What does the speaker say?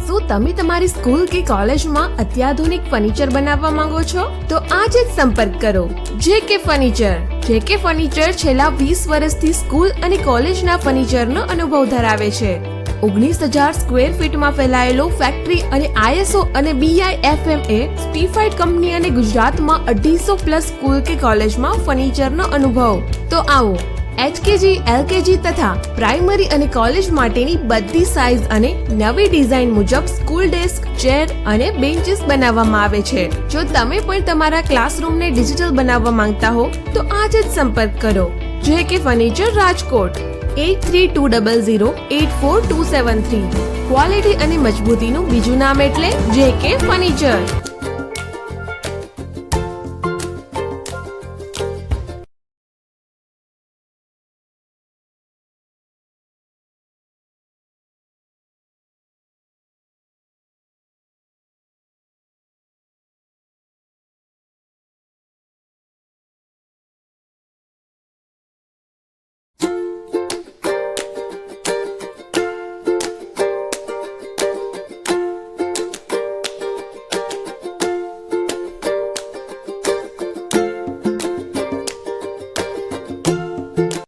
શું તમે તમારી સ્કૂલ કે કોલેજમાં અત્યાધુનિક ફર્નિચર બનાવવા માંગો છો? તો આજે જ સંપર્ક કરો JK ફર્નિચર. JK ફર્નિચર છેલ્લા 20 વર્ષથી સ્કૂલ અને કોલેજના ફર્નિચરનો અનુભવ ધરાવે છે. 19,000 સ્ક્વેર ફીટમાં ફેલાયેલો ફેક્ટરી અને ISO અને BIFMA સર્ટિફાઈડ કંપની અને ગુજરાતમાં 250 પ્લસ સ્કૂલ કે કોલેજમાં ફર્નિચરનો અનુભવ. તો આવો HKG, LKG તથા પ્રાઇમરી અને કોલેજ માટેની બધી સાઇઝ અને નવી ડિઝાઇન મુજબ સ્કૂલ ડેસ્ક, ચેર અને બેન્ચીસ બનાવવામાં આવે છે. જો તમે પણ તમારા ક્લાસરૂમને ડિજિટલ બનાવવા માંગતા હો તો આજે જ સંપર્ક કરો JK ફર્નિચર રાજકોટ 8320084273. ક્વોલિટી અને મજબૂતીનું બીજું નામ એટલે JK ફર્નિચર.